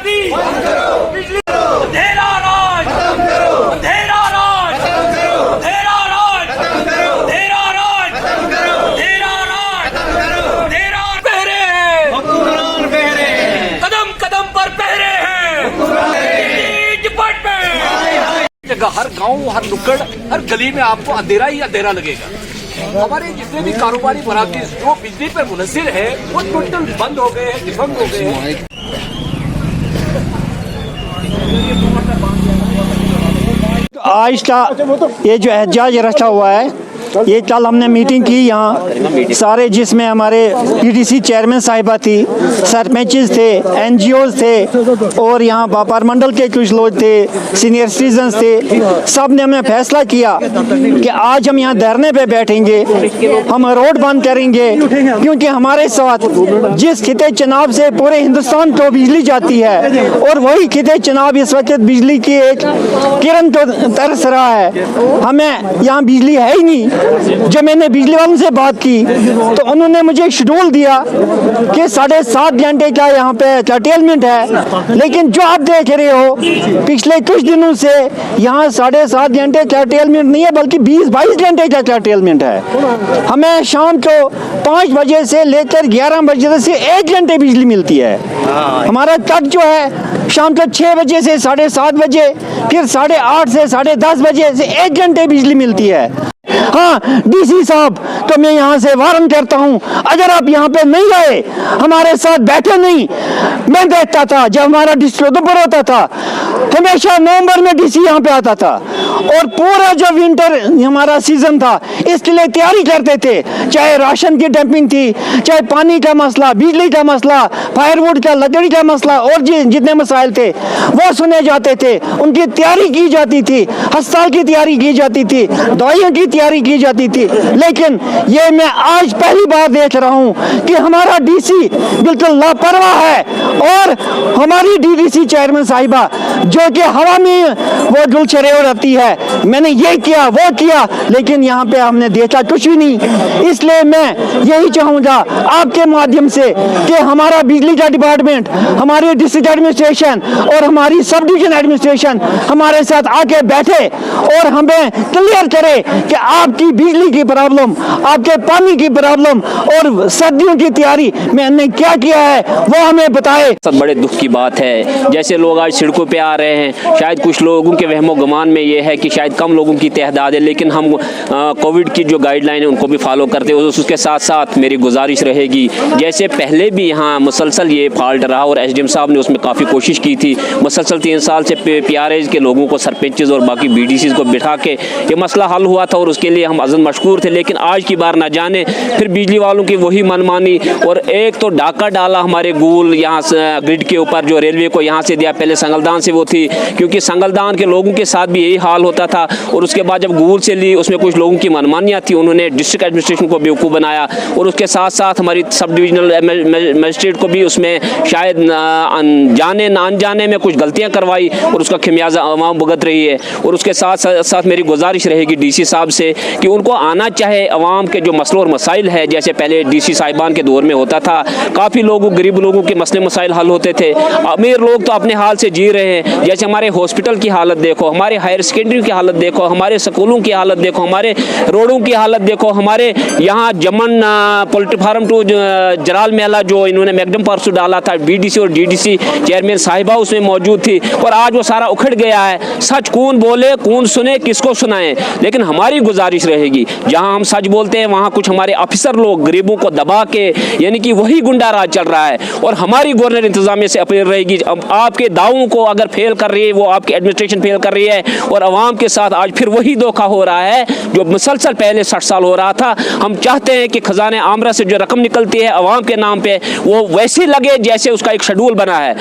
भर्ती, बिजली अंधेरा राज, अंधेरा राज, अंधेरा राज, अंधेरा राज, अंधेरा राज, अंधेरा पहरे हैं, कदम कदम पर पहरे हैं डिपार्टमेंट। जगह हर गांव, हर नुक्कड़, हर गली में आपको अंधेरा ही अंधेरा लगेगा। हमारे जितने भी कारोबारी मराकज जो बिजली पर मुनसिर है वो टोटल बंद हो गए हैं, डिफंग हो गए हैं। आज का ये जो एहतजाज रखा हुआ है, ये कल हमने मीटिंग की यहाँ सारे, जिसमें हमारे पीडीसी चेयरमैन साहिबा थी, सरपंचेस थे, एनजीओज थे और यहाँ व्यापार मंडल के कुछ लोग थे, सीनियर सिटीजन्स थे। सब ने हमें फैसला किया कि आज हम यहाँ धरने पे बैठेंगे, हम रोड बंद करेंगे, क्योंकि हमारे साथ जिस खिते चनाब से पूरे हिंदुस्तान को बिजली जाती है और वही खिते चनाब इस वक्त बिजली की एक किरण को तरस रहा है। हमें यहाँ बिजली है ही नहीं। जब मैंने बिजली वालों से बात की तो उन्होंने मुझे शेड्यूल दिया कि 7.5 घंटे का यहाँ पे कर्टेलमेंट है, लेकिन जो आप देख रहे हो पिछले कुछ दिनों से यहाँ 7.5 घंटे कर्टेलमेंट नहीं है, बल्कि 20-22 घंटे का कर्टेलमेंट है। हमें शाम को 5 बजे से लेकर 11 बजे से 1 घंटे बिजली मिलती है। हमारा कट जो है शाम को 6 बजे से 7:30 बजे, फिर 8:30 से 10:30 बजे से 1 घंटे बिजली मिलती है। हाँ डीसी साहब, तो मैं यहाँ से वार्न करता हूँ, अगर आप यहाँ पे नहीं आए, हमारे साथ बैठे नहीं। मैं देखता था जब हमारा डिस्ट्रिक्ट ऊपर होता था, हमेशा नवंबर में डीसी यहाँ पे आता था और पूरा जो विंटर हमारा सीजन था इसके लिए तैयारी करते थे। चाहे राशन की डंपिंग थी, चाहे पानी का मसला, बिजली का मसला, फायरवुड का, लकड़ी का मसला और जितने मसाइल थे वो सुने जाते थे, उनकी तैयारी की जाती थी, अस्पताल की तैयारी की जाती थी, दवाइयों की तैयारी की जाती थी। लेकिन ये मैं आज पहली बार देख रहा हूँ कि हमारा डीसी बिल्कुल लापरवाह है और हमारी डीडीसी चेयरमैन साहिबा जो कि हवा में वो गुलछरे उड़ाती है, मैंने ये किया वो किया, लेकिन यहाँ पे हमने देखा कुछ भी नहीं। इसलिए मैं यही चाहूँगा आपके माध्यम से कि हमारा बिजली का डिपार्टमेंट, हमारी डिस्ट्रिक्ट एडमिनिस्ट्रेशन और हमारी सब डिवीजन एडमिनिस्ट्रेशन हमारे साथ आके बैठे और हमें क्लियर करे कि आपकी बिजली की प्रॉब्लम, आपके पानी की प्रॉब्लम और सर्दियों की तैयारी में हमने क्या किया है वो हमें बताए। सब बड़े दुख की बात है, जैसे लोग आज सड़कों पे आ रहे हैं, शायद कुछ लोगों के वहमो गुमान में ये है कि शायद कम लोगों की तादाद है, लेकिन हम कोविड की जो गाइडलाइन है उनको भी फॉलो करते हैं। उसके साथ साथ मेरी गुजारिश रहेगी, जैसे पहले भी यहाँ मुसलसल ये फॉल्ट रहा और एसडीएम साहब ने उसमें काफ़ी कोशिश की थी, मुसलसल 3 साल से पीआरएज के लोगों को, सरपंचेज और बाकी बीडीसीज को बिठा के ये मसला हल हुआ था और उसके लिए हम अज़न मशकूर थे। लेकिन आज की बार ना जाने फिर बिजली वालों की वही मनमानी, और एक तो डाका डाला हमारे गूल यहाँ ग्रिड के ऊपर, जो रेलवे को यहाँ से दिया, पहले संगलदान से वो थी, क्योंकि संगलदान के लोगों के साथ भी यही हाल होता था। और उसके बाद जब गूल से ली, उसमें कुछ लोगों की मनमानियाँ थी, उन्होंने डिस्ट्रिक्ट एडमिनिस्ट्रेशन को बेवकूफ़ बनाया और उसके साथ साथ हमारी सब डिविजनल मजिस्ट्रेट को भी उसमें शायद जाने ना अनजाने में कुछ गलतियाँ करवाई और उसका खमियाजा आवाम भुगत रही है। और उसके साथ साथ मेरी गुजारिश रहेगी डीसी साहब से कि उनको आना चाहे आवाम के जो मसलों और मसाइल है, जैसे पहले डीसी साहिबान के दौर में होता था, काफ़ी लोगों, गरीब लोगों के मसले मसाइल हल होते थे। अमीर लोग तो अपने हाल से जी रहे हैं, जैसे हमारे हॉस्पिटल की हालत देखो, हमारे हायर सेकेंडरी की हालत देखो, हमारे स्कूलों की हालत देखो, हमारे रोडों की हालत देखो, हमारे यहाँ जमन पोल्ट्री फार्म टू जलाल मेला जो इन्होंने मैगडम परसों डाला था, बीडीसी और डीडीसी चेयरमैन साहिबा उसमें मौजूद थी और आज वो सारा उखड़ गया है। सच कौन बोले, कौन सुने, किसको सुनाए? लेकिन हमारी गुजारिश रहेगी, जहाँ हम सच बोलते हैं वहाँ कुछ हमारे अफसर लोग गरीबों को दबा के, यानी कि वही गुंडा राज चल रहा है। और हमारी गवर्नर इंतजामिया से अपील रहेगी, अब आपके दावों को अगर फेल कर रही है, वो आपकी एडमिनिस्ट्रेशन फेल कर रही है और आवाम के साथ आज फिर वही धोखा हो रहा है जो मुसलसल पहले 60 साल हो रहा था। हम चाहते हैं कि खजाने आमरा से जो रकम निकलती है आवाम के नाम पे, वो वैसी लगे जैसे उसका एक शेड्यूल बना है।